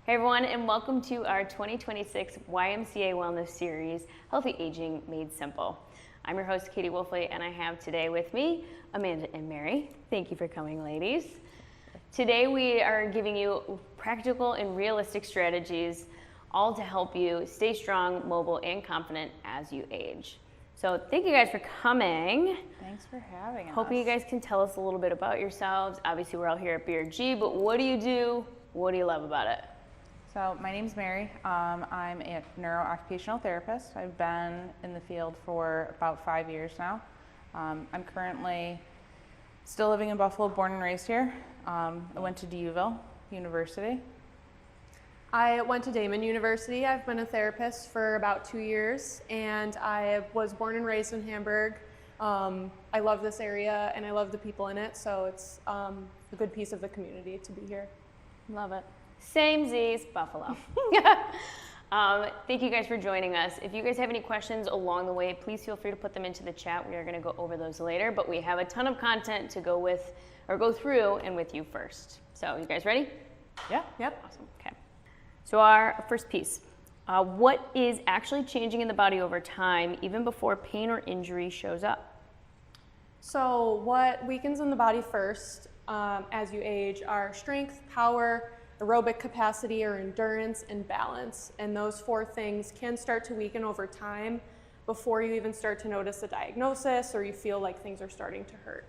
Hey everyone, and welcome to our 2026 YMCA Wellness Series, Healthy Aging Made Simple. I'm your host, Katie Wolfley, and I have today with me Amanda and Mary. Thank you for coming, ladies. Today we are giving you practical and realistic strategies, all to help you stay strong, mobile, and confident as you age. So thank you guys for coming. Thanks for having us. Hoping you guys can tell us a little bit about yourselves. Obviously, we're all here at BRG, but what do you do? What do you love about it? So my name's Mary. I'm a neuro-occupational therapist. I've been in the field for about 5 years now. I'm currently still living in Buffalo, born and raised here. I went to DUville University. I went to Damon University. I've been a therapist for about 2 years, and I was born and raised in Hamburg. I love this area and I love the people in it, so it's a good piece of the community to be here. Love it. Same Z's, Buffalo. Thank you guys for joining us. If you guys have any questions along the way, please feel free to put them into the chat. We are going to go over those later, but we have a ton of content to go through and with you first. So you guys ready? Yeah. Yep. Awesome. Okay. So our first piece, what is actually changing in the body over time, even before pain or injury shows up? So what weakens in the body first as you age are strength, power, aerobic capacity or endurance, and balance. And those four things can start to weaken over time before you even start to notice a diagnosis or you feel like things are starting to hurt.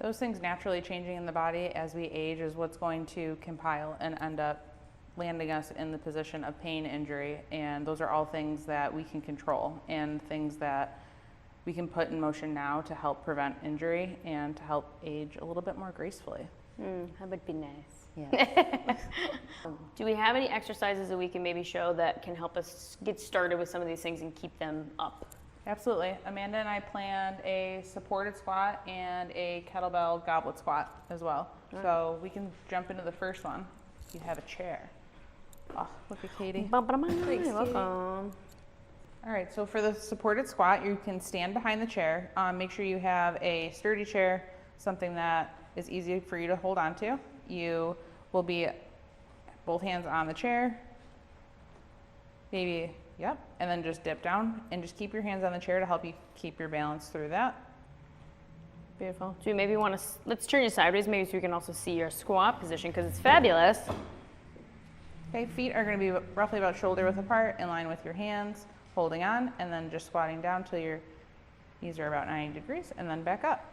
Those things naturally changing in the body as we age is what's going to compile and end up landing us in the position of pain, injury, and those are all things that we can control and things that we can put in motion now to help prevent injury and to help age a little bit more gracefully. That would be nice. Yeah. Do we have any exercises that we can maybe show that can help us get started with some of these things and keep them up? Absolutely. Amanda and I planned a supported squat and a kettlebell goblet squat as well. So we can jump into the first one. You have a chair. Oh, look at Katie. Thanks, you're welcome. All right, so for the supported squat, you can stand behind the chair. Make sure you have a sturdy chair, something that is easy for you to hold on to. You will be both hands on the chair, maybe, yep, and then just dip down and just keep your hands on the chair to help you keep your balance through that. Beautiful. Do you maybe want to, let's turn you sideways maybe so we can also see your squat position because it's fabulous. Okay, feet are going to be roughly about shoulder width apart, in line with your hands, holding on, and then just squatting down till your knees are about 90 degrees, and then back up.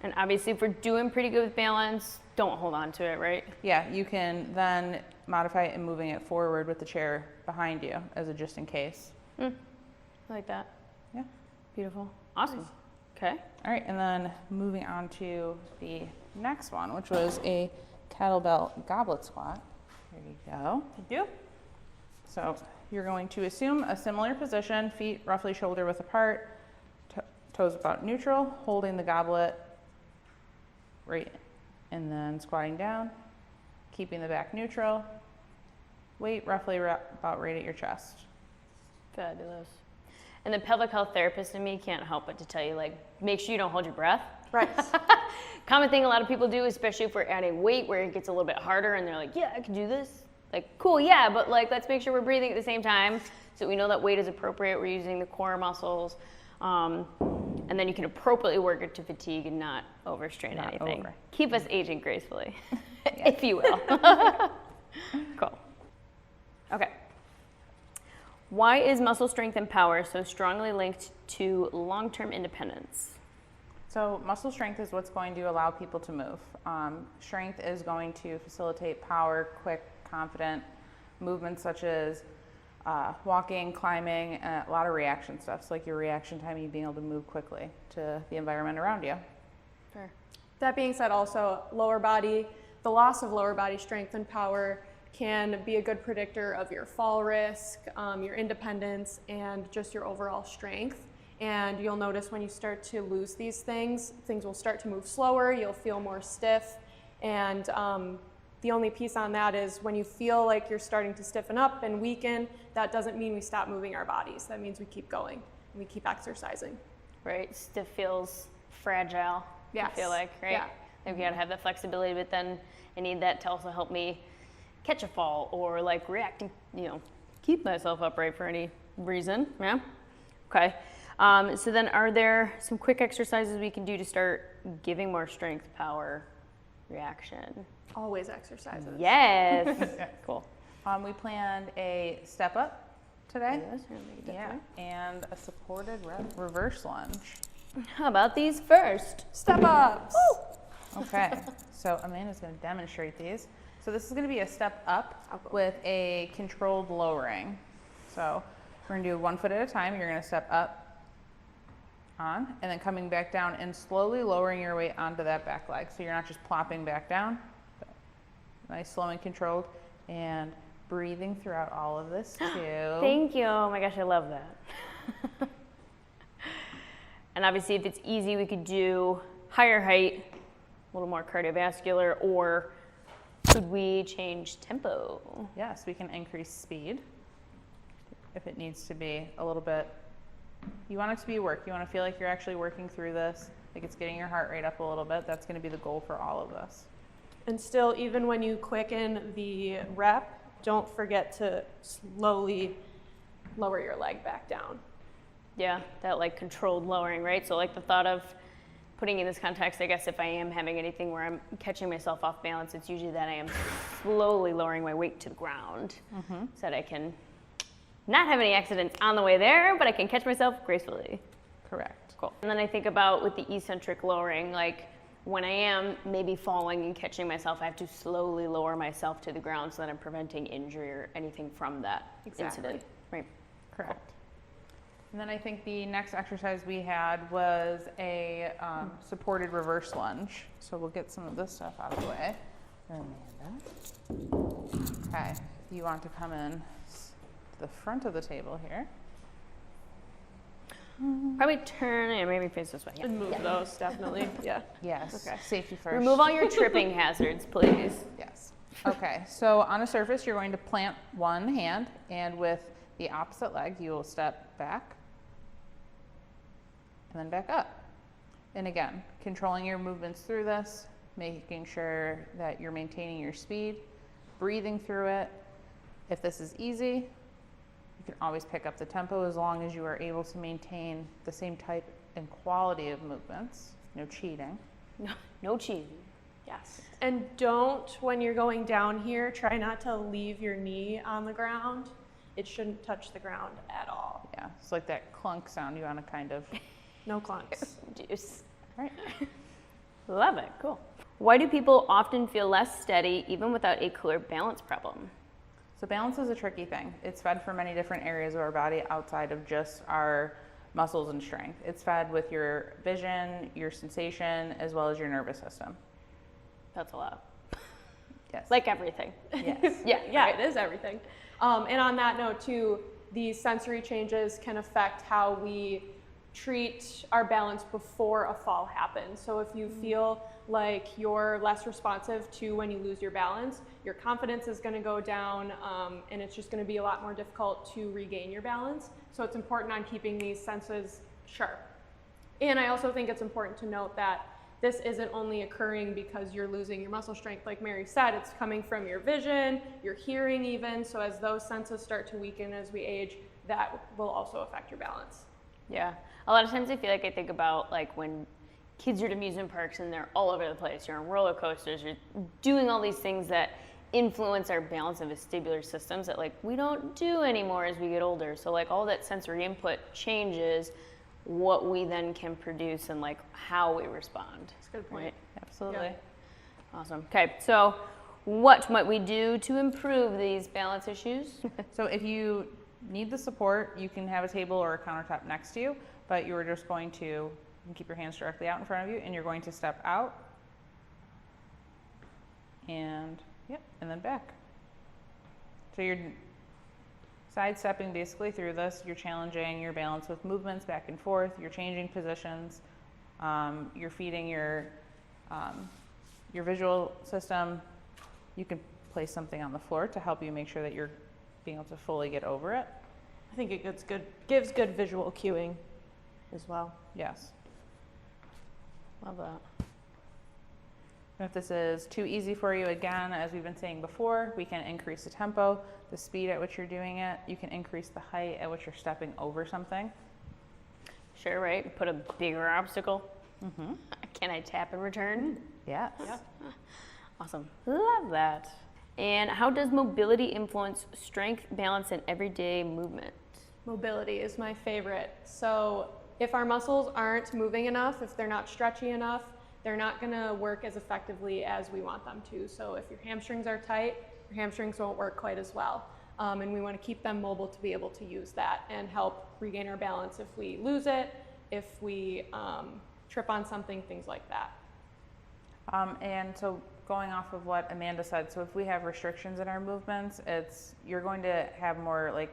And obviously if we're doing pretty good with balance, don't hold on to it, right? Yeah, you can then modify it and moving it forward with the chair behind you as a just in case. I like that. Yeah. Beautiful. Awesome. Okay. All right, and then moving on to the next one, which was a kettlebell goblet squat. There you go. Thank you. So you're going to assume a similar position, feet roughly shoulder width apart, toes about neutral, holding the goblet right, and then squatting down, keeping the back neutral, weight roughly about right at your chest. Fabulous. And the pelvic health therapist in me can't help but to tell you, like, make sure you don't hold your breath. Right. Common thing a lot of people do, especially if we're adding weight where it gets a little bit harder and they're like, yeah, I can do this. Like, cool, yeah, but like, let's make sure we're breathing at the same time so we know that weight is appropriate. We're using the core muscles. And then you can appropriately work it to fatigue and not overstrain Not anything. over. Keep us aging gracefully, if you will. Cool. Okay. Why is muscle strength and power so strongly linked to long-term independence? So muscle strength is what's going to allow people to move. Strength is going to facilitate power, quick, confident movements such as walking, climbing, and a lot of reaction stuff. So like your reaction time, you being able to move quickly to the environment around you. Fair. That being said, also the loss of lower body strength and power can be a good predictor of your fall risk, your independence, and just your overall strength. And you'll notice when you start to lose these things will start to move slower, you'll feel more stiff. And the only piece on that is when you feel like you're starting to stiffen up and weaken, that doesn't mean we stop moving our bodies. That means we keep going and we keep exercising. Right? Stiff feels fragile. Yes. I feel like, right? Yeah. Like we gotta have that flexibility, but then I need that to also help me catch a fall or like reacting, keep myself upright for any reason. Yeah. Okay. So then are there some quick exercises we can do to start giving more strength, power, reaction? Always exercises. Yes. Cool. We planned a step up today. Yes, we're gonna make that Yeah, time. and a supported reverse lunge. How about these first? Step ups. Okay, so Amanda's going to demonstrate these. So this is going to be a step up with a controlled lowering. So we're going to do 1 foot at a time. You're going to step up, on, and then coming back down and slowly lowering your weight onto that back leg. So you're not just plopping back down. Nice, slow and controlled, and breathing throughout all of this too. Thank you. Oh my gosh, I love that. And obviously, if it's easy, we could do higher height, a little more cardiovascular, or could we change tempo? Yes, we can increase speed if it needs to be a little bit. You want it to be work. You want to feel like you're actually working through this, like it's getting your heart rate up a little bit. That's going to be the goal for all of this. And still, even when you quicken the rep, don't forget to slowly lower your leg back down. Yeah, that like controlled lowering, right? So like the thought of putting in this context, I guess if I am having anything where I'm catching myself off balance, it's usually that I am slowly lowering my weight to the ground so that I can not have any accidents on the way there, but I can catch myself gracefully. Correct. Cool. And then I think about with the eccentric lowering, like when I am maybe falling and catching myself, I have to slowly lower myself to the ground so that I'm preventing injury or anything from that incident. Right. Correct. And then I think the next exercise we had was a supported reverse lunge. So we'll get some of this stuff out of the way. Amanda. Okay, you want to come in to the front of the table here. Probably turn and maybe face this way. Yeah. And move those, definitely. Yeah. Yes, Okay. safety first. Remove all your tripping hazards, please. Yes. Okay, so on a surface, you're going to plant one hand, and with the opposite leg, you will step back and then back up. And again, controlling your movements through this, making sure that you're maintaining your speed, breathing through it. If this is easy, you can always pick up the tempo as long as you are able to maintain the same type and quality of movements. No cheating. No cheating. Yes. And don't, when you're going down here, try not to leave your knee on the ground. It shouldn't touch the ground at all. Yeah, it's like that clunk sound you want to kind of. No clunks. Juice. Right. Love it. Cool. Why do people often feel less steady even without a clear balance problem? So balance is a tricky thing. It's fed from many different areas of our body outside of just our muscles and strength. It's fed with your vision, your sensation, as well as your nervous system. That's a lot. Yes. Like everything. Yes. Yeah, right. it is everything. And on that note too, these sensory changes can affect how we treat our balance before a fall happens. So if you feel like you're less responsive to when you lose your balance, your confidence is going to go down, and it's just going to be a lot more difficult to regain your balance. So it's important on keeping these senses sharp. And I also think it's important to note that this isn't only occurring because you're losing your muscle strength. Like Mary said, it's coming from your vision, your hearing even. So as those senses start to weaken as we age, that will also affect your balance. Yeah. A lot of times I feel like I think about like when kids are at amusement parks and they're all over the place. You're on roller coasters, you're doing all these things that influence our balance and vestibular systems that like we don't do anymore as we get older. So like all that sensory input changes what we then can produce and like how we respond. That's a good point. Right? Absolutely. Yeah. Awesome. Okay, so what might we do to improve these balance issues? So if you need the support, you can have a table or a countertop next to you, but you're just going to you can keep your hands directly out in front of you, and you're going to step out and and then back. So you're sidestepping basically through this. You're challenging your balance with movements back and forth. You're changing positions. You're feeding your visual system. You can place something on the floor to help you make sure that you're being able to fully get over it. I think it gives good visual cueing as well. Yes. Love that. And if this is too easy for you, again, as we've been saying before, we can increase the tempo, the speed at which you're doing it. You can increase the height at which you're stepping over something. Sure, right? Put a bigger obstacle. Mm-hmm. Can I tap and return? Yes. Yeah. Awesome. Love that. And how does mobility influence strength, balance, and everyday movement? Mobility is my favorite. So if our muscles aren't moving enough, if they're not stretchy enough, they're not going to work as effectively as we want them to. So if your hamstrings are tight, your hamstrings won't work quite as well. And we want to keep them mobile to be able to use that and help regain our balance if we lose it, if we trip on something, things like that. And so going off of what Amanda said, so if we have restrictions in our movements, you're going to have more like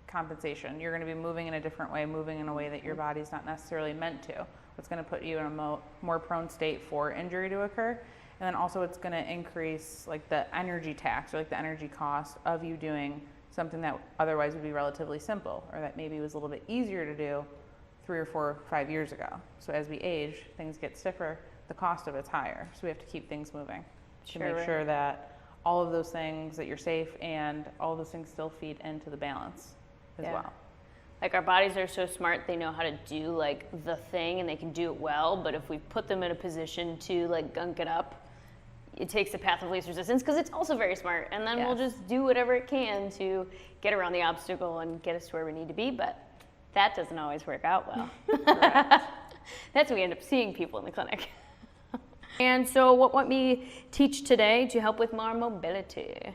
compensation. You're going to be moving in a different way, moving in a way that your body's not necessarily meant to. It's going to put you in a more prone state for injury to occur. And then also it's going to increase like the energy tax or like the energy cost of you doing something that otherwise would be relatively simple or that maybe was a little bit easier to do 3 or 4 or 5 years ago. So as we age, things get stiffer, the cost of it's higher. So we have to keep things moving to Sure, make right. sure that all of those things, that you're safe and all of those things still feed into the balance as Yeah. well. Like our bodies are so smart, they know how to do like the thing and they can do it well. But if we put them in a position to like gunk it up, it takes the path of least resistance because it's also very smart. And then we'll Yes. just do whatever it can to get around the obstacle and get us to where we need to be. But that doesn't always work out well. That's when we end up seeing people in the clinic. And so what might we teach today to help with more mobility?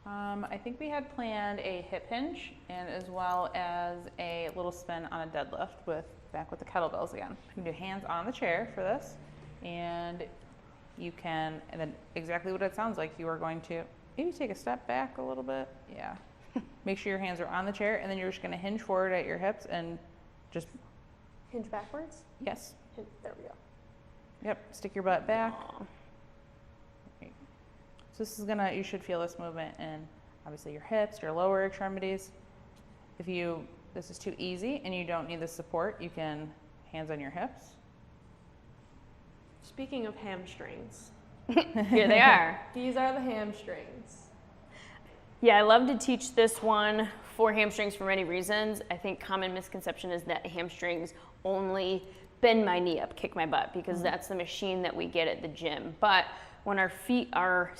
I think we had planned a hip hinge and as well as a little spin on a deadlift back with the kettlebells again. You can do hands on the chair for this and and then exactly what it sounds like, you are going to maybe take a step back a little bit. Yeah. Make sure your hands are on the chair and then you're just going to hinge forward at your hips and just, Hinge backwards. yes. There we go. Yep. Stick your butt back. Aw. Great. So you should feel this movement in obviously your hips, your lower extremities. If this is too easy and you don't need the support, you can hands on your hips Speaking of hamstrings, Here they are. these are the hamstrings. Yeah, I love to teach this one for hamstrings for many reasons. I think common misconception is that hamstrings only bend my knee up, kick my butt, because that's the machine that we get at the gym. But when our feet are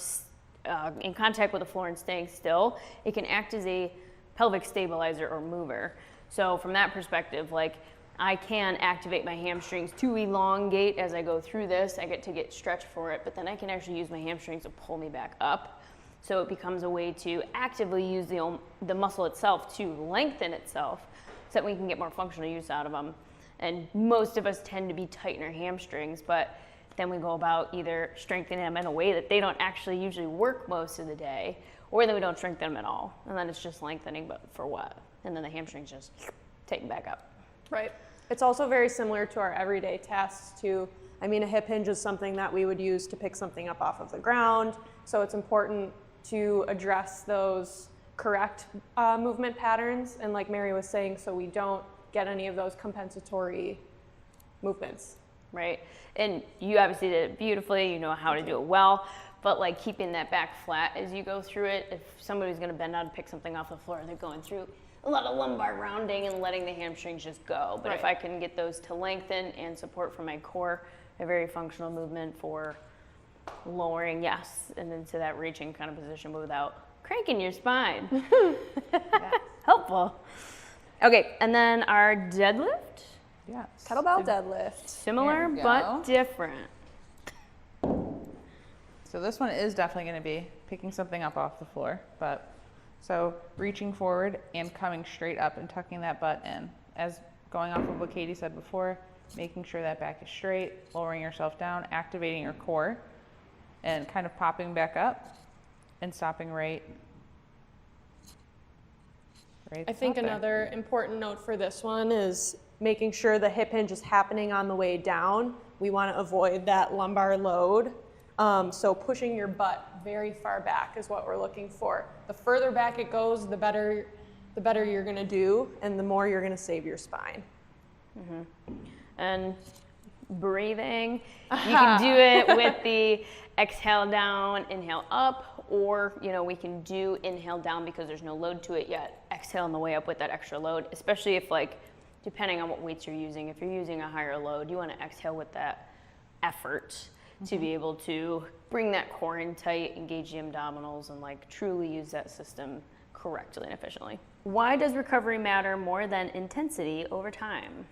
in contact with the floor and staying still, it can act as a pelvic stabilizer or mover. So from that perspective, like, I can activate my hamstrings to elongate as I go through this. I get to get stretched for it, but then I can actually use my hamstrings to pull me back up. So it becomes a way to actively use the muscle itself to lengthen itself so that we can get more functional use out of them. And most of us tend to be tight in our hamstrings, but then we go about either strengthening them in a way that they don't actually usually work most of the day, or then we don't strengthen them at all. And then it's just lengthening, but for what? And then the hamstrings just take back up. Right. It's also very similar to our everyday tasks too. I mean, a hip hinge is something that we would use to pick something up off of the ground. So it's important to address those correct movement patterns. And like Mary was saying, so we don't get any of those compensatory movements. Right. And you obviously did it beautifully. You know how to do it well. But like keeping that back flat as you go through it, if somebody's going to bend out and pick something off the floor, they're going through a lot of lumbar rounding and letting the hamstrings just go. But if I can get those to lengthen and support from my core, a very functional movement for lowering, yes, and into that reaching kind of position, but without cranking your spine. Helpful. Okay, and then our deadlift, Yes. Kettlebell deadlift. similar There we but go. different. So this one is definitely going to be picking something up off the floor, but so reaching forward and coming straight up and tucking that butt in. As going off of what Katie said before, making sure that back is straight, lowering yourself down, activating your core, and kind of popping back up and stopping right I think out there. another important note for this one is making sure the hip hinge is happening on the way down. We want to avoid that lumbar load. So pushing your butt very far back is what we're looking for. The further back it goes, the better you're going to do, and the more you're going to save your spine. And breathing, you can do it with the exhale down, inhale up, or we can do inhale down because there's no load to it yet. Exhale on the way up with that extra load, especially if depending on what weights you're using. If you're using a higher load, you want to exhale with that effort to be able to bring that core in tight, engage the abdominals, and truly use that system correctly and efficiently. Why does recovery matter more than intensity over time?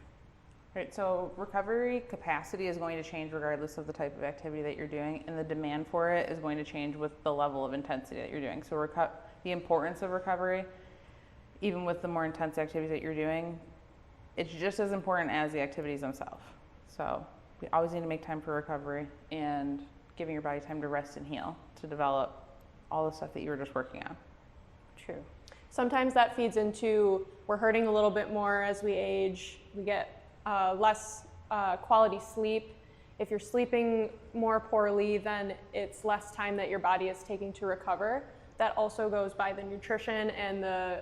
Right, so recovery capacity is going to change regardless of the type of activity that you're doing, and the demand for it is going to change with the level of intensity that you're doing. So the importance of recovery, even with the more intense activities that you're doing, it's just as important as the activities themselves. So we always need to make time for recovery and giving your body time to rest and heal, to develop all the stuff that you were just working on. True. Sometimes that feeds into we're hurting a little bit more as we age. We get less quality sleep. If you're sleeping more poorly, then it's less time that your body is taking to recover. That also goes by the nutrition and the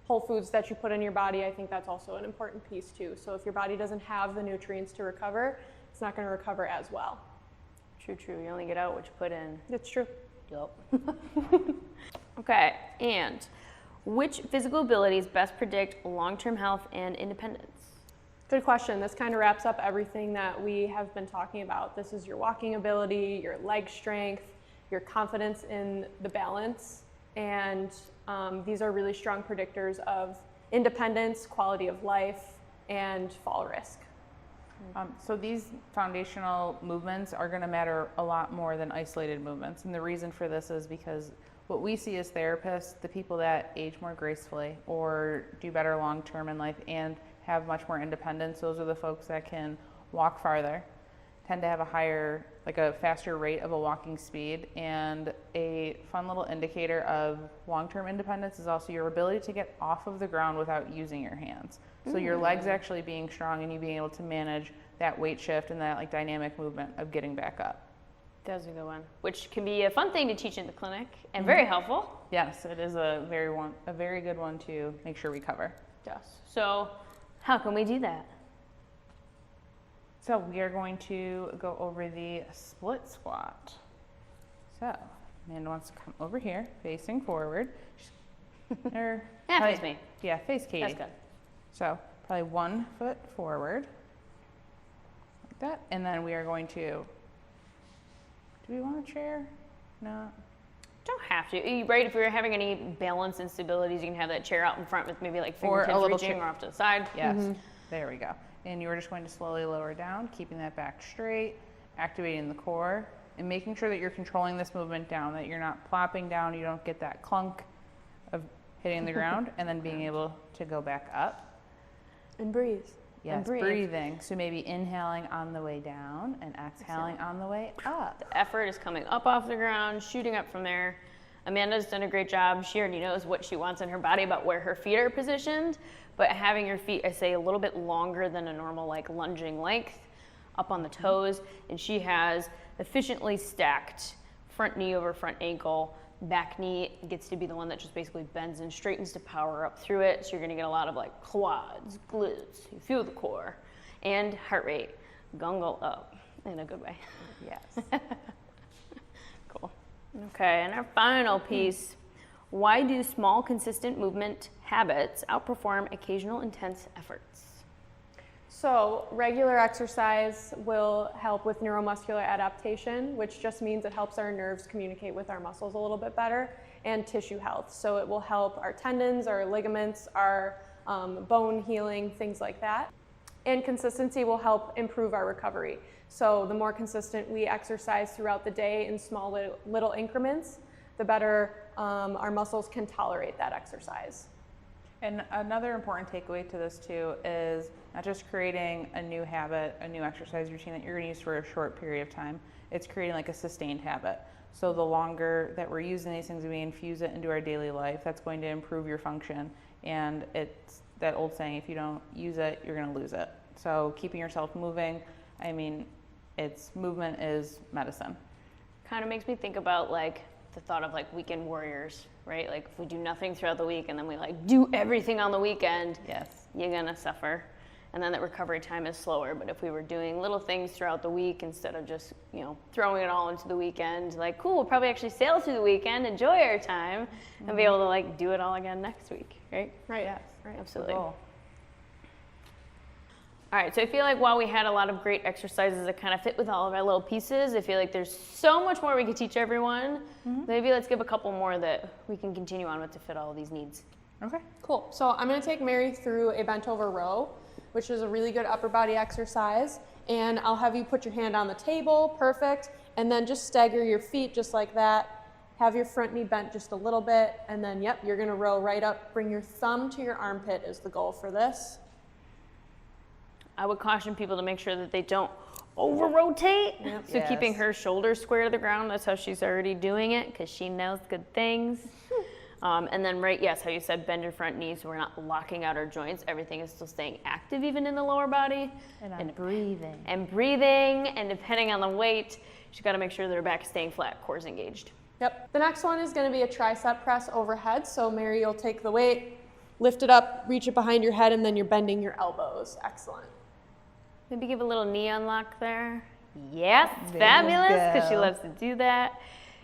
whole foods that you put in your body. I think that's also an important piece too. So if your body doesn't have the nutrients to recover, it's not going to recover as well. True. You only get out what you put in. It's true. Yup. Okay, and which physical abilities best predict long-term health and independence? Good question. This kind of wraps up everything that we have been talking about. This is your walking ability, your leg strength, your confidence in the balance, and these are really strong predictors of independence, quality of life, and fall risk. So these foundational movements are going to matter a lot more than isolated movements. And the reason for this is because what we see as therapists, the people that age more gracefully or do better long-term in life and have much more independence, those are the folks that can walk farther, tend to have a faster rate of a walking speed. And a fun little indicator of long-term independence is also your ability to get off of the ground without using your hands. So your legs actually being strong and you being able to manage that weight shift and that dynamic movement of getting back up. That's a good one, which can be a fun thing to teach in the clinic and very helpful. Yes, it is a very good one to make sure we cover. Yes. So how can we do that? So we are going to go over the split squat. So Amanda wants to come over here, facing forward. Or Yeah, probably- face me. Yeah, face Katie. That's good. So probably 1 foot forward, like that. And then we are going to, do we want a chair? No. Don't have to. Right, if you're having any balance instabilities, you can have that chair out in front with maybe like Or a fingertips little reaching chair. or off to the side. Yes, there we go. And you're just going to slowly lower down, keeping that back straight, activating the core, and making sure that you're controlling this movement down, that you're not plopping down, you don't get that clunk of hitting the ground, and then being able to go back up. And breathe. Yes, breathe. breathing. So maybe inhaling on the way down and exhaling on the way up. The effort is coming up off the ground, shooting up from there. Amanda's done a great job. She already knows what she wants in her body about where her feet are positioned, but having your feet, I say, a little bit longer than a normal like lunging length up on the toes, and she has efficiently stacked front knee over front ankle. Back knee gets to be the one that just basically bends and straightens to power up through it. So you're gonna get a lot of like quads, glutes, you feel the core, and heart rate gungle up in a good way. Yes. Cool. Okay, and our final piece, why do small consistent movement habits outperform occasional intense efforts? So regular exercise will help with neuromuscular adaptation, which just means it helps our nerves communicate with our muscles a little bit better, and tissue health. So it will help our tendons, our ligaments, our bone healing, things like that. And consistency will help improve our recovery. So the more consistent we exercise throughout the day in small little increments, the better our muscles can tolerate that exercise. And another important takeaway to this too is not just creating a new habit, a new exercise routine that you're going to use for a short period of time. It's creating like a sustained habit. So the longer that we're using these things, we infuse it into our daily life, that's going to improve your function. And it's that old saying, if you don't use it, you're going to lose it. So keeping yourself moving, I mean, movement is medicine. Kind of makes me think about like the thought of like weekend warriors, right? Like if we do nothing throughout the week and then we like do everything on the weekend, Yes. you're gonna suffer. And then that recovery time is slower. But if we were doing little things throughout the week instead of just, throwing it all into the weekend, like, cool, we'll probably actually sail through the weekend, enjoy our time, and be able to like do it all again next week, right? Right. Yes. Right. Absolutely. Cool. All right, so I feel like while we had a lot of great exercises that kind of fit with all of our little pieces, I feel like there's so much more we could teach everyone. Maybe let's give a couple more that we can continue on with to fit all of these needs. Okay. Cool. So I'm going to take Mary through a bent over row, which is a really good upper body exercise. And I'll have you put your hand on the table, perfect. And then just stagger your feet just like that. Have your front knee bent just a little bit. And then, yep, you're going to row right up. Bring your thumb to your armpit is the goal for this. I would caution people to make sure that they don't over rotate. Yep. So keeping Yes. her shoulders square to the ground, that's how she's already doing it because she knows good things. And then how you said, bend your front knee so we're not locking out our joints. Everything is still staying active even in the lower body. And I'm breathing. And breathing, and depending on the weight, she's got to make sure that her back is staying flat, core's engaged. Yep. The next one is going to be a tricep press overhead. So Mary, you'll take the weight, lift it up, reach it behind your head, and then you're bending your elbows. Excellent. Maybe give a little knee unlock there. Yes, There you fabulous, because she go. loves to do that.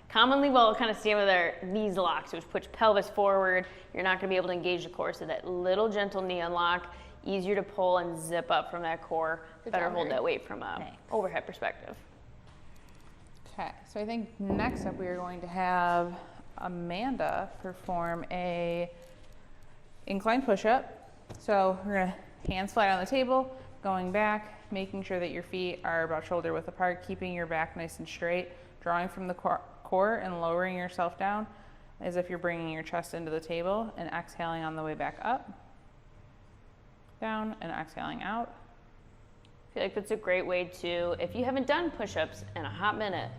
Commonly, we'll kind of stand with our knees locked, which push pelvis forward. You're not going to be able to engage the core, so that little gentle knee unlock, easier to pull and zip up from that core. Good Better job, hold Mary. that weight from a Thanks. overhead perspective. Okay, so I think next up we are going to have Amanda perform a incline push-up. So we're gonna hands flat on the table, going back, making sure that your feet are about shoulder width apart, keeping your back nice and straight, drawing from the core and lowering yourself down as if you're bringing your chest into the table, and exhaling on the way back up, down, and exhaling out. I feel like that's a great way to, if you haven't done push-ups in a hot minute,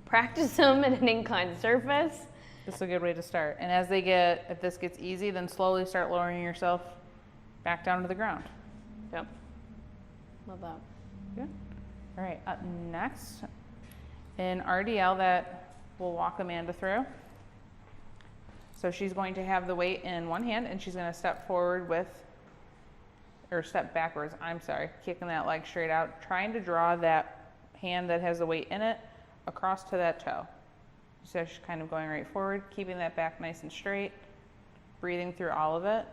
practice them in an inclined surface. This is a good way to start. And if this gets easy, then slowly start lowering yourself back down to the ground. Yep. Love that. Good. All right, up next, in RDL that we'll walk Amanda through. So she's going to have the weight in one hand and she's going to step forward or step backwards, I'm sorry, kicking that leg straight out, trying to draw that hand that has the weight in it across to that toe. So just kind of going right forward, keeping that back nice and straight, breathing through all of it.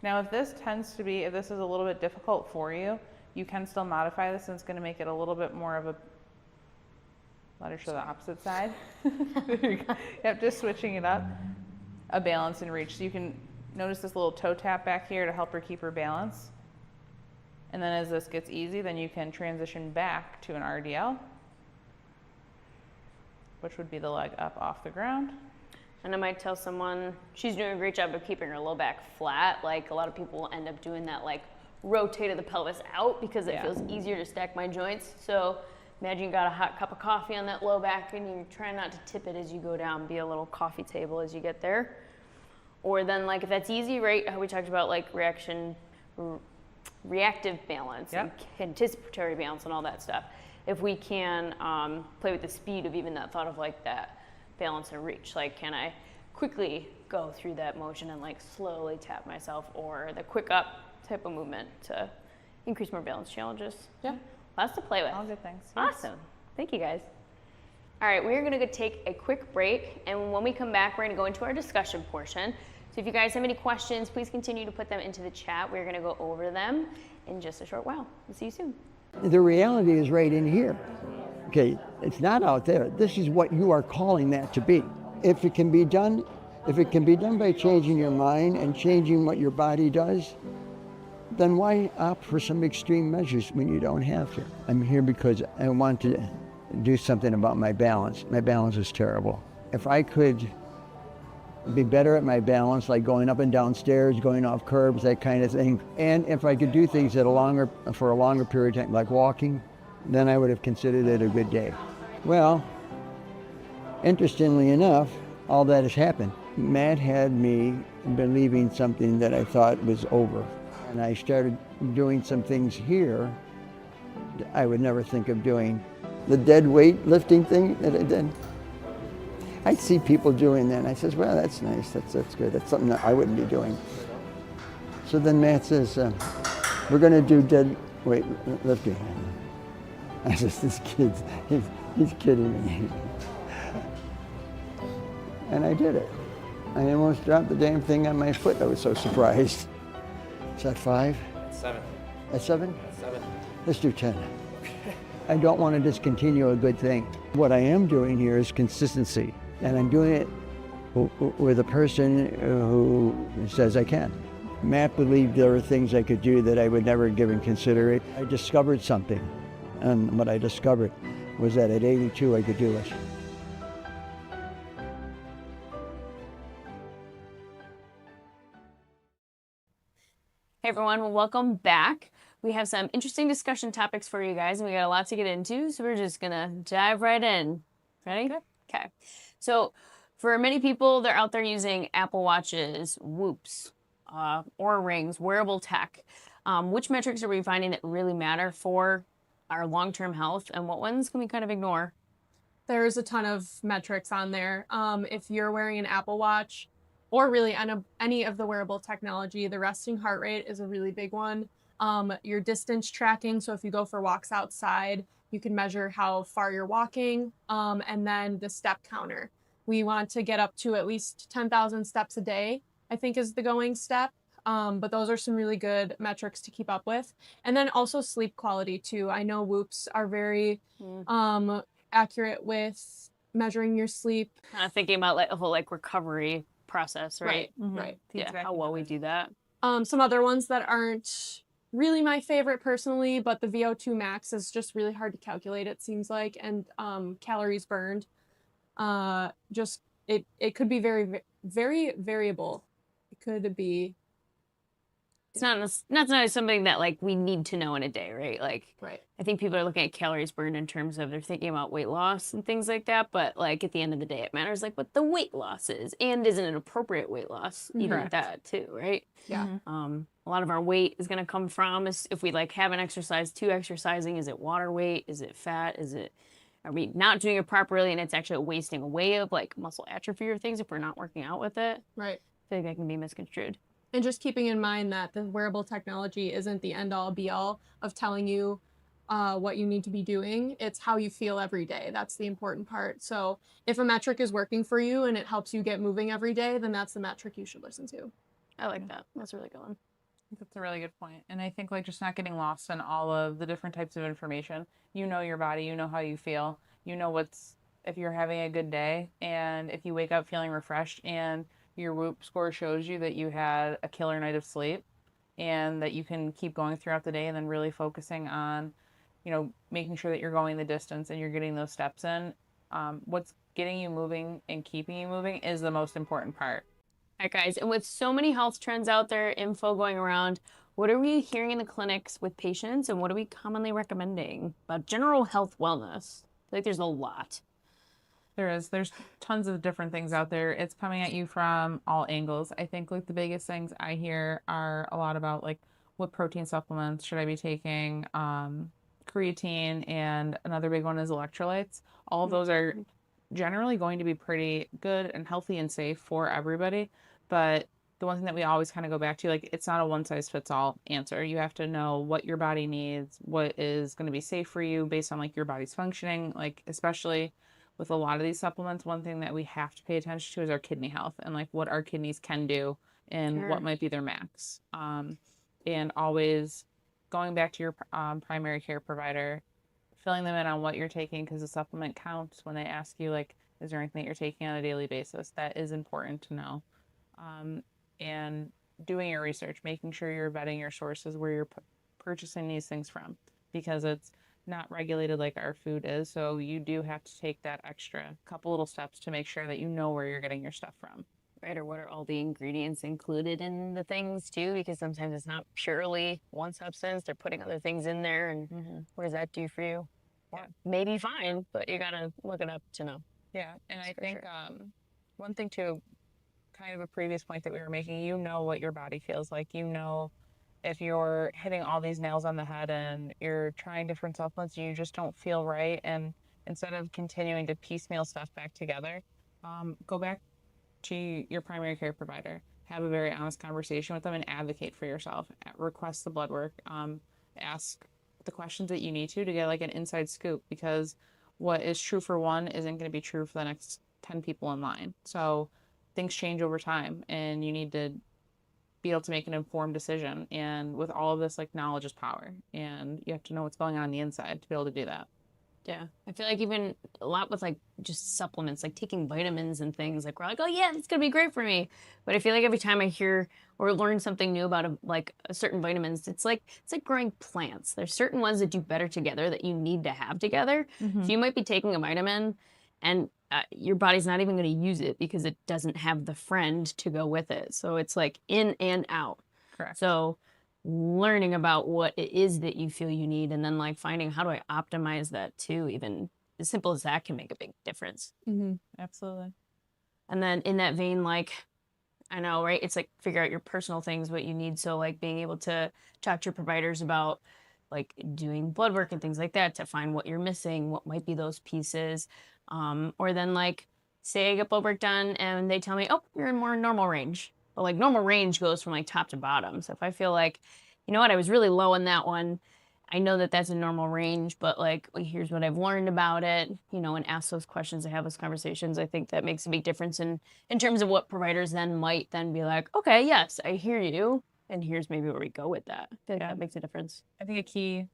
Now, if this is a little bit difficult for you, you can still modify this, and it's going to make it a little bit more of a, let her show the opposite side. There you go. Yep, just switching it up, a balance and reach. So you can notice this little toe tap back here to help her keep her balance. And then as this gets easy, then you can transition back to an RDL, which would be the leg up off the ground. And I might tell someone she's doing a great job of keeping her low back flat. Like a lot of people will end up doing that, like rotate of the pelvis out because it feels easier to stack my joints. So imagine you got a hot cup of coffee on that low back and you try not to tip it as you go down, be a little coffee table as you get there. Or then like if that's easy, right, how we talked about like reactive balance and anticipatory balance and all that stuff. If we can play with the speed of even that thought of like that balance and reach, like can I quickly go through that motion and like slowly tap myself, or the quick up type of movement to increase more balance challenges. Yeah, lots to play with. All good things. Awesome. Thank you guys. All right, we're gonna go take a quick break, and when we come back, we're gonna go into our discussion portion. So if you guys have any questions, please continue to put them into the chat. We're gonna go over them in just a short while. We'll see you soon. The reality is right in here. Okay, it's not out there. This is what you are calling that to be. If it can be done by changing your mind and changing what your body does, then why opt for some extreme measures when you don't have to? I'm here because I want to do something about my balance. My balance is terrible. If I could be better at my balance, like going up and down stairs, going off curbs, that kind of thing, and if I could do things for a longer period of time, like walking, then I would have considered it a good day. Well, interestingly enough, all that has happened. Matt had me believing something that I thought was over. And I started doing some things here that I would never think of doing. The dead weight lifting thing that I did, I'd see people doing that, and I says, well, that's nice, that's good, that's something that I wouldn't be doing. So then Matt says, we're gonna do dead weight lifting. I says, this kid's, he's kidding me. And I did it. I almost dropped the damn thing on my foot, I was so surprised. Is that 5? 7. That's 7? 7. Let's do 10. I don't want to discontinue a good thing. What I am doing here is consistency, and I'm doing it with a person who says I can. Matt believed there were things I could do that I would never give in consideration. I discovered something, and what I discovered was that at 82 I could do it. Hey everyone, well, welcome back. We have some interesting discussion topics for you guys, and we got a lot to get into, so we're just gonna dive right in. Ready? Okay. So for many people, they're out there using Apple Watches, Whoops, Oura Rings, wearable tech. Which metrics are we finding that really matter for our long-term health, and what ones can we kind of ignore? There's a ton of metrics on there. If you're wearing an Apple Watch, or really any of the wearable technology, the resting heart rate is a really big one. Your distance tracking, so if you go for walks outside, you can measure how far you're walking, and then the step counter. We want to get up to at least 10,000 steps a day, I think is the going step. But those are some really good metrics to keep up with. And then also sleep quality too. I know Whoops are very accurate with measuring your sleep. Kind of thinking about like a whole like recovery process, right? Right. Yeah, how well we do that. Some other ones that aren't really my favorite personally, but the VO2 max is just really hard to calculate, it seems like, and calories burned. Just it could be very, very variable. It could be. It's not something that like we need to know in a day, right? Like, Right. I think people are looking at calories burned in terms of they're thinking about weight loss and things like that. But like at the end of the day, it matters like what the weight loss is, and is it an appropriate weight loss, even at that too, right? Yeah. A lot of our weight is going to come from if we like haven't exercised to exercising. Is it water weight? Is it fat? Are we not doing it properly and it's actually wasting away of like muscle atrophy or things if we're not working out with it? Right. I think that can be misconstrued. And just keeping in mind that the wearable technology isn't the end all be all of telling you what you need to be doing. It's how you feel every day. That's the important part. So if a metric is working for you and it helps you get moving every day, then that's the metric you should listen to. I like that. That's a really good one. That's a really good point. And I think like just not getting lost in all of the different types of information. You know your body, you know how you feel, you know what's if you're having a good day and if you wake up feeling refreshed and your Whoop score shows you that you had a killer night of sleep and that you can keep going throughout the day and then really focusing on, you know, making sure that you're going the distance and you're getting those steps in. What's getting you moving and keeping you moving is the most important part. All right, guys, and with so many health trends out there, info going around, what are we hearing in the clinics with patients and what are we commonly recommending about general health wellness? I feel like there's a lot. There's tons of different things out there. It's coming at you from all angles. I think like the biggest things I hear are a lot about like what protein supplements should I be taking, creatine, and another big one is electrolytes. All of those are generally going to be pretty good and healthy and safe for everybody. But the one thing that we always kind of go back to, like, it's not a one size fits all answer. You have to know what your body needs, what is going to be safe for you based on like your body's functioning. Like, especially with a lot of these supplements, one thing that we have to pay attention to is our kidney health and like what our kidneys can do and what might be their max. And always going back to your primary care provider, filling them in on what you're taking because the supplement counts when they ask you, like, is there anything that you're taking on a daily basis? That is important to know. And doing your research, making sure you're vetting your sources where you're purchasing these things from because it's not regulated like our food is. So you do have to take that extra couple little steps to make sure that you know where you're getting your stuff from. Right, or what are all the ingredients included in the things too? Because sometimes it's not purely one substance. They're putting other things in there, and what does that do for you? Yeah. Maybe fine, but you gotta look it up to know. Yeah, and I For think sure. one thing too, kind of a previous point that we were making, you know what your body feels like. You know if you're hitting all these nails on the head and you're trying different supplements, you just don't feel right. And instead of continuing to piecemeal stuff back together, go back to your primary care provider, have a very honest conversation with them and advocate for yourself. Request the blood work, ask the questions that you need to get like an inside scoop because what is true for one isn't going to be true for the next 10 people in line. So things change over time and you need to be able to make an informed decision. And with all of this, like, knowledge is power and you have to know what's going on the inside to be able to do that. Yeah, I feel like even a lot with like just supplements, like taking vitamins and things, like we're like, oh yeah, that's gonna be great for me. But I feel like every time I hear or learn something new about a certain vitamins, it's like growing plants. There's certain ones that do better together that you need to have together. So you might be taking a vitamin, and your body's not even going to use it because it doesn't have the friend to go with it. So it's like in and out. Correct. So learning about what it is that you feel you need and then like finding how do I optimize that too, even as simple as that can make a big difference. Absolutely. And then in that vein, like, I know, right? It's like figure out your personal things, what you need. So like being able to talk to your providers about like doing blood work and things like that to find what you're missing, what might be those pieces. Or then like say I get blood work done and they tell me, oh, you're in more normal range. But like normal range goes from like top to bottom. So if I feel like, you know what, I was really low in that one, I know that that's a normal range, but like, here's what I've learned about it, you know, and ask those questions and have those conversations. I think that makes a big difference in terms of what providers then might then be like, okay, yes, I hear you. And here's maybe where we go with that. I feel like that makes a difference. I think a key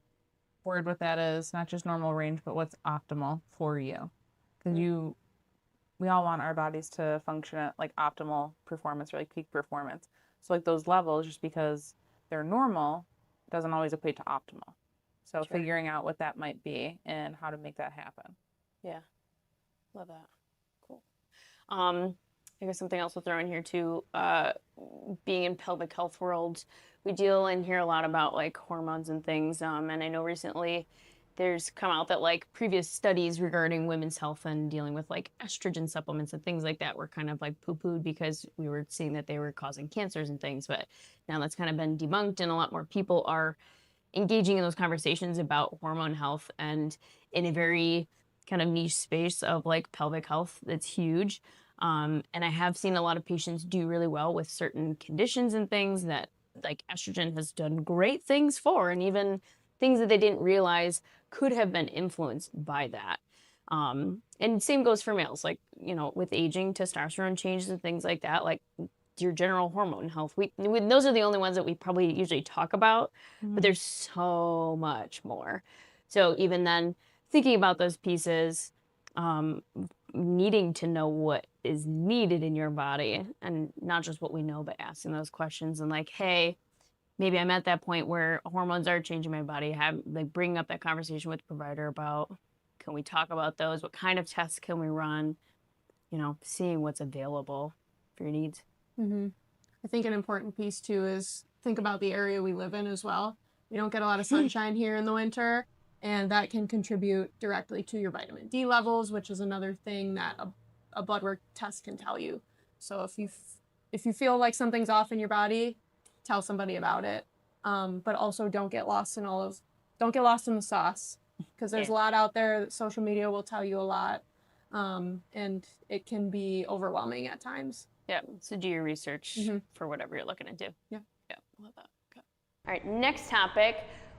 word with that is not just normal range, but what's optimal for you. Because we all want our bodies to function at like optimal performance or like peak performance. So like those levels, just because they're normal, doesn't always equate to optimal. So figuring out what that might be and how to make that happen. Yeah, love that. Cool. I guess something else we'll throw in here too, being in pelvic health world, we deal and hear a lot about like hormones and things. And I know recently there's come out that like previous studies regarding women's health and dealing with like estrogen supplements and things like that were kind of like poo-pooed because we were seeing that they were causing cancers and things. But now that's kind of been debunked and a lot more people are engaging in those conversations about hormone health and in a very kind of niche space of like pelvic health that's huge. And I have seen a lot of patients do really well with certain conditions and things that like estrogen has done great things for, and even things that they didn't realize could have been influenced by that. And same goes for males, like, with aging, testosterone changes and things like that, like your general hormone health. Those are the only ones that we probably usually talk about, but there's so much more. So even then, thinking about those pieces, needing to know what is needed in your body, and not just what we know, but asking those questions and like, hey, maybe I'm at that point where hormones are changing my body. Bringing up that conversation with the provider about, can we talk about those? What kind of tests can we run? Seeing what's available for your needs. I think an important piece too is think about the area we live in as well. We don't get a lot of sunshine here in the winter, and that can contribute directly to your vitamin D levels, which is another thing that a blood work test can tell you. So if you feel like something's off in your body, tell somebody about it. But also don't get lost in the sauce, because there's a lot out there. Social media will tell you a lot, and it can be overwhelming at times. Yeah, so do your research for whatever you're looking to do. Yeah. Yeah, love that. Okay. All right, next topic.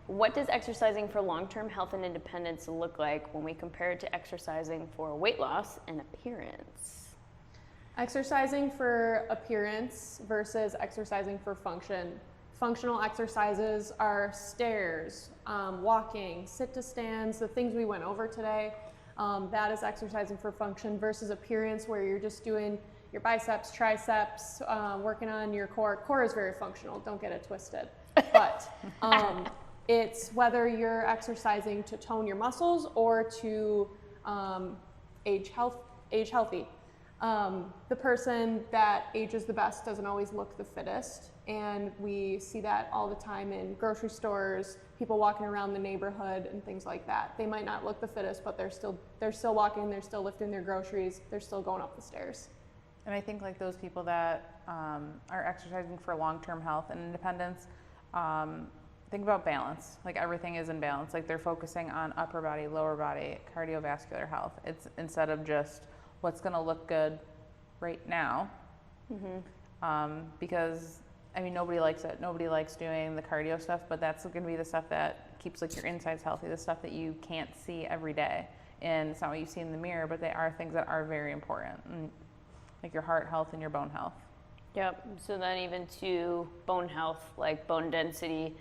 What does exercising for long-term health and independence look like when we compare it to exercising for weight loss and appearance? Exercising for appearance versus exercising for function. Functional exercises are stairs, walking, sit-to-stands, the things we went over today. That is exercising for function versus appearance, where you're just doing your biceps, triceps, working on your core. Core is very functional, don't get it twisted. But it's whether you're exercising to tone your muscles or to age healthy. The person that ages the best doesn't always look the fittest, and we see that all the time in grocery stores, people walking around the neighborhood and things like that. They might not look the fittest, but they're still walking, they're still lifting their groceries, they're still going up the stairs. And I think like those people that are exercising for long-term health and independence, think about balance. Like everything is in balance. Like they're focusing on upper body, lower body, cardiovascular health. It's instead of just what's going to look good right now. Because I mean, nobody likes it. Nobody likes doing the cardio stuff, but that's going to be the stuff that keeps like your insides healthy, the stuff that you can't see every day. And it's not what you see in the mirror, but they are things that are very important. And like your heart health and your bone health. Yep. So then even to bone health, like bone density,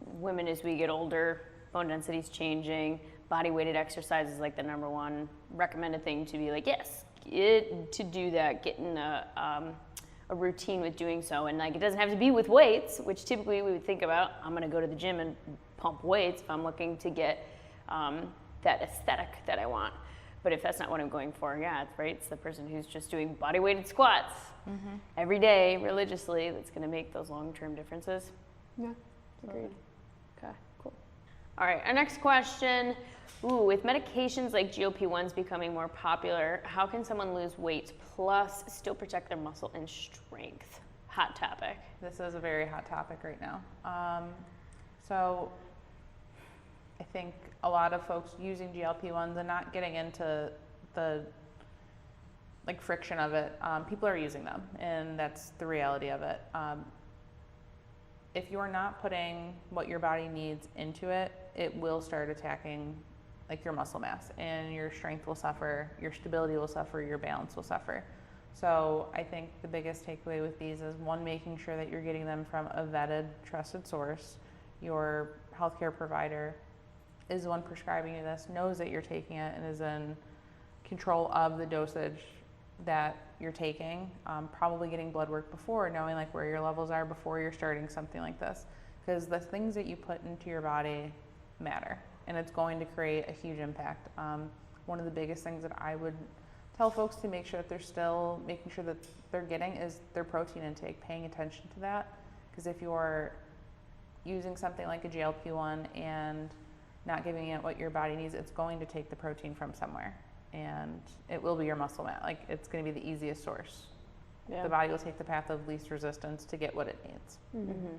women as we get older, bone density is changing. Body weighted exercise is like the number one recommended thing to be like, yes, to do that, get in a routine with doing so. And like, it doesn't have to be with weights, which typically we would think about, I'm going to go to the gym and pump weights if I'm looking to get that aesthetic that I want. But if that's not what I'm going for, yeah, it's right. It's the person who's just doing body weighted squats every day religiously that's going to make those long-term differences. Yeah, agreed. Okay, cool. All right, our next question. With medications like GLP-1s becoming more popular, how can someone lose weight plus still protect their muscle and strength? Hot topic. This is a very hot topic right now. So I think a lot of folks using GLP-1s and not getting into the like friction of it, people are using them, and that's the reality of it. If you're not putting what your body needs into it, it will start attacking like your muscle mass, and your strength will suffer, your stability will suffer, your balance will suffer. So I think the biggest takeaway with these is one, making sure that you're getting them from a vetted, trusted source. Your healthcare provider is the one prescribing you this, knows that you're taking it, and is in control of the dosage that you're taking. Probably getting blood work before, knowing like where your levels are before you're starting something like this, because the things that you put into your body matter, and it's going to create a huge impact. One of the biggest things that I would tell folks to make sure that they're still making sure that they're getting is their protein intake, paying attention to that, because if you're using something like a GLP-1 and not giving it what your body needs, it's going to take the protein from somewhere, and it will be your muscle mass. Like, it's going to be the easiest source. Yeah. The body will take the path of least resistance to get what it needs. Mm-hmm.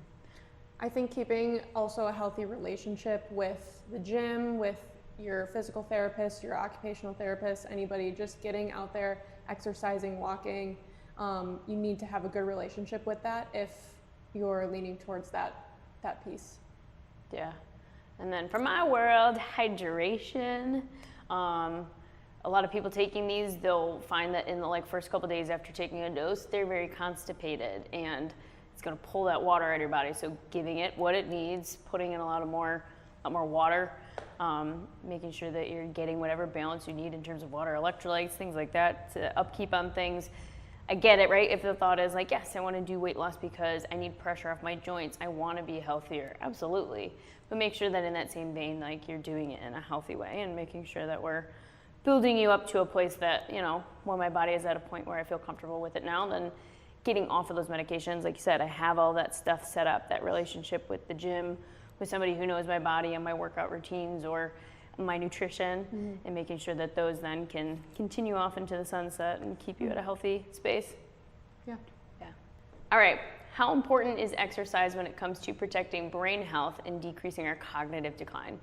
I think keeping also a healthy relationship with the gym, with your physical therapist, your occupational therapist, anybody, just getting out there, exercising, walking. You need to have a good relationship with that if you're leaning towards that piece. Yeah. And then for my world, hydration. A lot of people taking these, they'll find that in the first couple days after taking a dose, they're very constipated, and it's going to pull that water out of your body. So giving it what it needs, putting in a lot more water, making sure that you're getting whatever balance you need in terms of water, electrolytes, things like that, to upkeep on things. I get it, right? If the thought is yes, I want to do weight loss because I need pressure off my joints, I want to be healthier, absolutely. But make sure that in that same vein, you're doing it in a healthy way and making sure that we're building you up to a place that, when my body is at a point where I feel comfortable with it now, then getting off of those medications. Like you said, I have all that stuff set up, that relationship with the gym, with somebody who knows my body and my workout routines or my nutrition, and making sure that those then can continue off into the sunset and keep you at a healthy space. Yeah. Yeah. All right. How important is exercise when it comes to protecting brain health and decreasing our cognitive decline?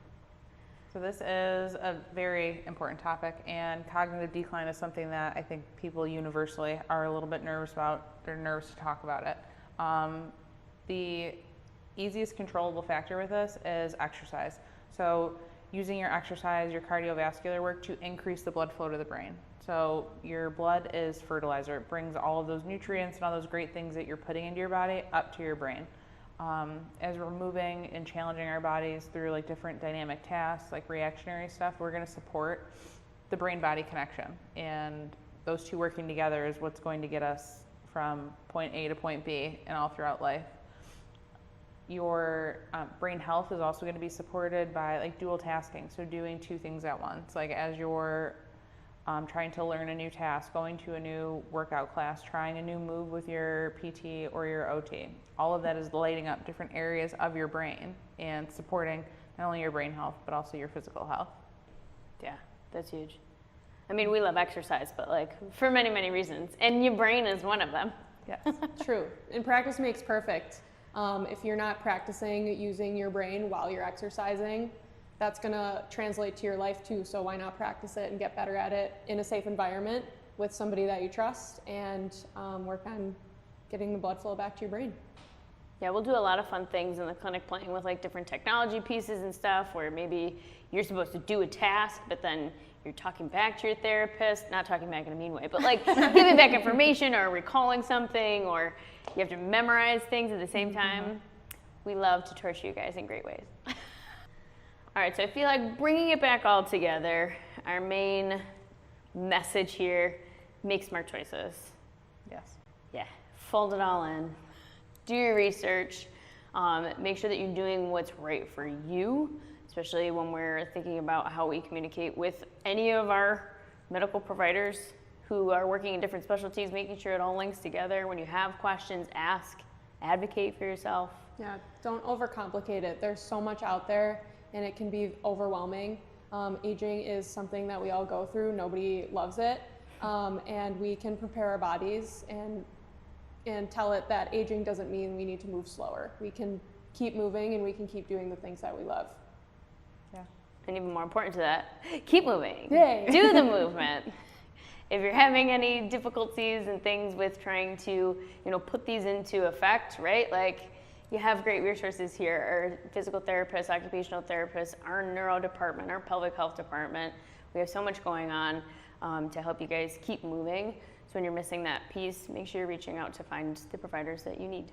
So this is a very important topic, and cognitive decline is something that I think people universally are a little bit nervous about. They're nervous to talk about it. The easiest controllable factor with this is exercise. So using your exercise, your cardiovascular work to increase the blood flow to the brain. So your blood is fertilizer. It brings all of those nutrients and all those great things that you're putting into your body up to your brain. As we're moving and challenging our bodies through different dynamic tasks, reactionary stuff, we're going to support the brain-body connection. And those two working together is what's going to get us from point A to point B and all throughout life. Your brain health is also going to be supported by dual tasking, so doing two things at once. As you're trying to learn a new task, going to a new workout class, trying a new move with your PT or your OT. All of that is lighting up different areas of your brain and supporting not only your brain health, but also your physical health. Yeah, that's huge. I mean, we love exercise, but for many, many reasons. And your brain is one of them. Yes. True. And practice makes perfect. If you're not practicing using your brain while you're exercising, that's going to translate to your life too. So why not practice it and get better at it in a safe environment with somebody that you trust, and work on getting the blood flow back to your brain. Yeah, we'll do a lot of fun things in the clinic, playing with different technology pieces and stuff, where maybe you're supposed to do a task, but then you're talking back to your therapist, not talking back in a mean way, but giving back information or recalling something, or you have to memorize things at the same time. We love to torture you guys in great ways. All right, so I feel like bringing it back all together, our main message here, make smart choices. Yes. Yeah, fold it all in. Do your research. Make sure that you're doing what's right for you, especially when we're thinking about how we communicate with any of our medical providers who are working in different specialties, making sure it all links together. When you have questions, ask, advocate for yourself. Yeah, don't overcomplicate it. There's so much out there, and it can be overwhelming. Aging is something that we all go through. Nobody loves it. And we can prepare our bodies and tell it that aging doesn't mean we need to move slower. We can keep moving, and we can keep doing the things that we love. Yeah. And even more important to that, keep moving. Yay. Do the movement. If you're having any difficulties and things with trying to, put these into effect, right? You have great resources here, our physical therapists, occupational therapists, our neuro department, our pelvic health department. We have so much going on to help you guys keep moving. So when you're missing that piece, make sure you're reaching out to find the providers that you need.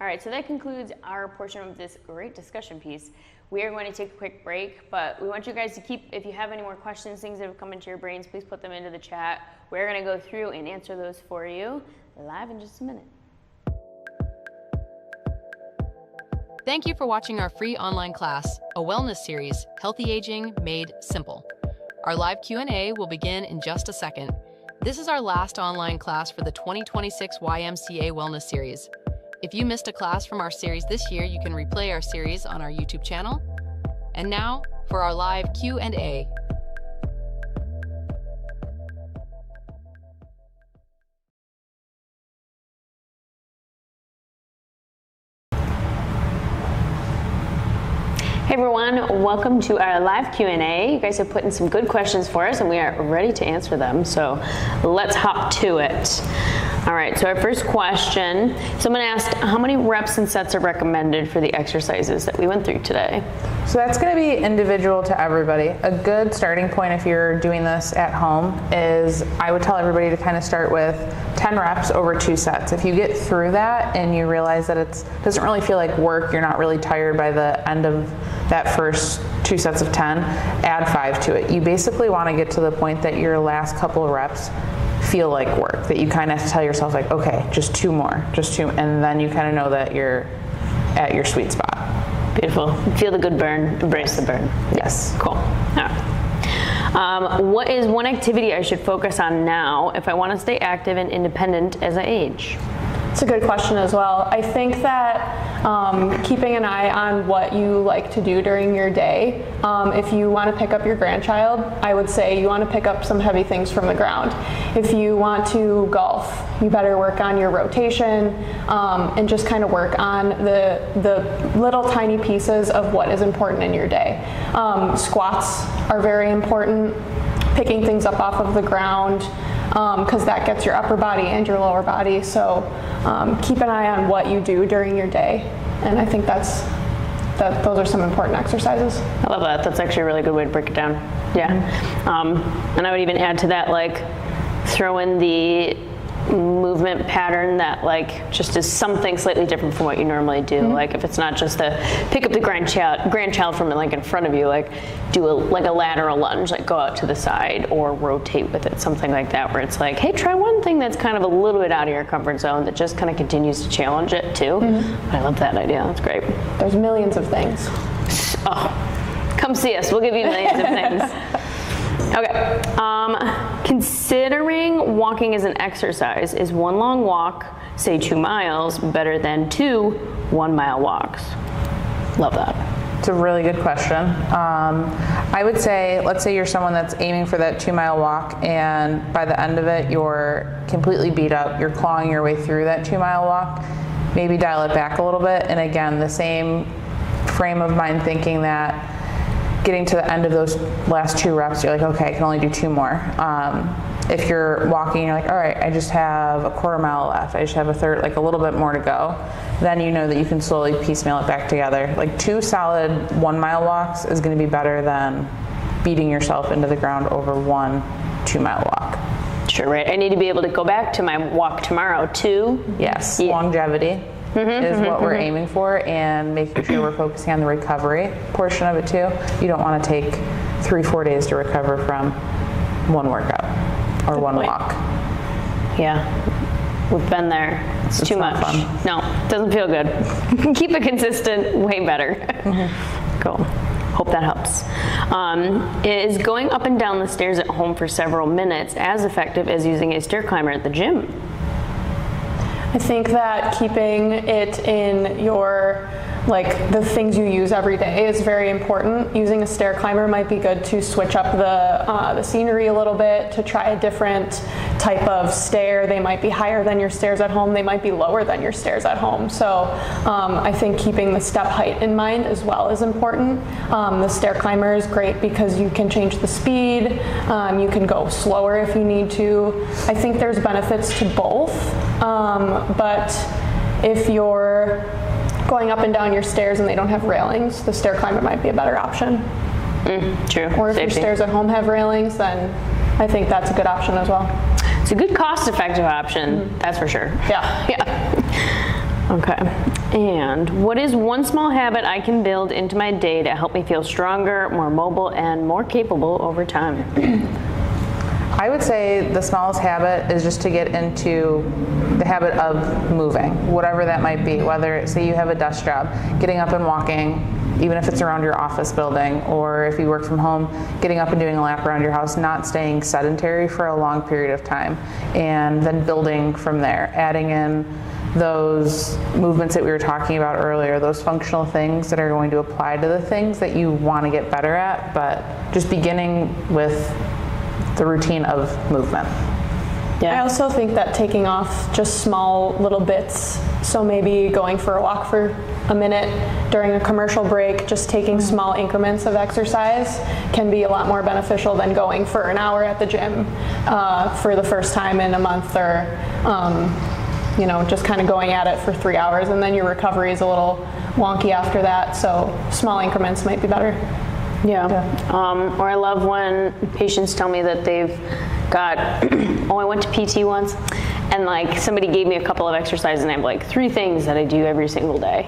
All right, so that concludes our portion of this great discussion piece. We are going to take a quick break, but we want you guys to keep, if you have any more questions, things that have come into your brains, please put them into the chat. We're going to go through and answer those for you live in just a minute. Thank you for watching our free online class, a wellness series, Healthy Aging Made Simple. Our live Q&A will begin in just a second. This is our last online class for the 2026 YMCA Wellness Series. If you missed a class from our series this year, you can replay our series on our YouTube channel. And now for our live Q&A. Hey everyone, welcome to our live Q&A. You guys have put in some good questions for us and we are ready to answer them, so let's hop to it. All right, so our first question, someone asked, how many reps and sets are recommended for the exercises that we went through today? So that's going to be individual to everybody. A good starting point if you're doing this at home is I would tell everybody to kind of start with 10 reps over 2 sets. If you get through that and you realize that it doesn't really feel like work, you're not really tired by the end of that first 2 sets of 10, add 5 to it. You basically want to get to the point that your last couple of reps feel like work, that you kind of have to tell yourself like, okay, just 2 more, just 2, and then you kind of know that you're at your sweet spot. Beautiful. Feel the good burn, embrace the burn. Yes. Cool. All right. What is one activity I should focus on now if I want to stay active and independent as I age? It's a good question as well. I think that keeping an eye on what you like to do during your day. If you want to pick up your grandchild, I would say you want to pick up some heavy things from the ground. If you want to golf, you better work on your rotation and just kind of work on the little tiny pieces of what is important in your day. Squats are very important, picking things up off of the ground, because that gets your upper body and your lower body. So keep an eye on what you do during your day, and I think those are some important exercises. I love that. That's actually a really good way to break it down. Yeah. And I would even add to that, like, throw in the movement pattern that like just is something slightly different from what you normally do. Like if it's not just the pick up the grandchild from like in front of you, like do a lateral lunge, like go out to the side or rotate with it, something like that, where it's like, hey, try one thing that's kind of a little bit out of your comfort zone that just kind of continues to challenge it too. I love that idea. That's great. There's millions of things. Oh, come see us. We'll give you millions of things. Okay, considering walking as an exercise, is one long walk, say 2 miles, better than 2 1-mile walks? Love that. It's a really good question. I would say, let's say you're someone that's aiming for that 2-mile walk and by the end of it, you're completely beat up, you're clawing your way through that 2-mile walk, maybe dial it back a little bit. And again, the same frame of mind thinking that getting to the end of those last 2 reps, you're like, okay, I can only do 2 more. If you're walking, you're like, all right, I just have a 1/4 mile left. I just have a third, like a little bit more to go. Then you know that you can slowly piecemeal it back together. Like 2 solid 1-mile walks is going to be better than beating yourself into the ground over 1 2-mile walk. Sure, right. I need to be able to go back to my walk tomorrow too. Yes, longevity is what we're aiming for, and making sure we're focusing on the recovery portion of it too. You don't want to take 3-4 days to recover from 1 workout or 1 walk. Yeah, we've been there. It's too not much. fun. No, it doesn't feel good. Keep it consistent, way better. Cool. Hope that helps. Is going up and down the stairs at home for several minutes as effective as using a stair climber at the gym? I think that keeping it in your, like the things you use every day is very important. Using a stair climber might be good to switch up the scenery a little bit, to try a different type of stair. They might be higher than your stairs at home. They might be lower than your stairs at home. So I think keeping the step height in mind as well is important. The stair climber is great because you can change the speed. You can go slower if you need to. I think there's benefits to both. But if you're going up and down your stairs and they don't have railings, the stair climber might be a better option. True. Or if Safety. your stairs at home have railings, then I think that's a good option as well. It's a good cost-effective option, that's for sure. Yeah. Yeah. Okay. And what is one small habit I can build into my day to help me feel stronger, more mobile, and more capable over time? I would say the smallest habit is just to get into the habit of moving, whatever that might be. Whether, say you have a desk job, getting up and walking, even if it's around your office building, or if you work from home, getting up and doing a lap around your house, not staying sedentary for a long period of time, and then building from there, adding in those movements that we were talking about earlier, those functional things that are going to apply to the things that you want to get better at, but just beginning with the routine of movement. I also think that taking off just small little bits, so maybe going for a walk for a minute during a commercial break, just taking small increments of exercise can be a lot more beneficial than going for an hour at the gym for the first time in a month, or just kind of going at it for 3 hours, and then your recovery is a little wonky after that, so small increments might be better. Yeah. Or I love when patients tell me that they've got, I went to PT once, and like somebody gave me a couple of exercises, and I have like 3 things that I do every single day.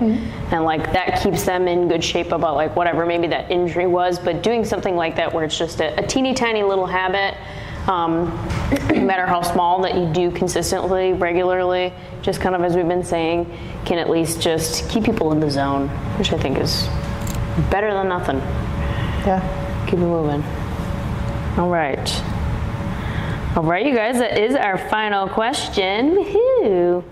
And like that keeps them in good shape about like whatever maybe that injury was, but doing something like that where it's just a teeny tiny little habit, no matter how small, that you do consistently, regularly, just kind of as we've been saying, can at least just keep people in the zone, which I think is better than nothing. Yeah. Keep it moving. All right. All right, you guys, that is our final question. Woohoo!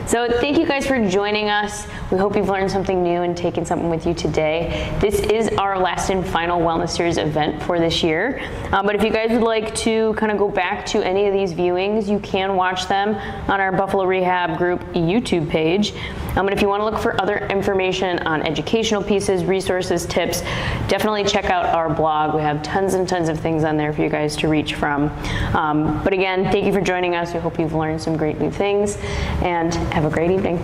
So thank you guys for joining us. We hope you've learned something new and taken something with you today. This is our last and final Wellness Series event for this year. But if you guys would like to kind of go back to any of these viewings, you can watch them on our Buffalo Rehab Group YouTube page. And if you want to look for other information on educational pieces, resources, tips, definitely check out our blog. We have tons and tons of things on there for you guys to reach from. But again, thank you for joining us. We hope you've learned some great new things, and have a great evening.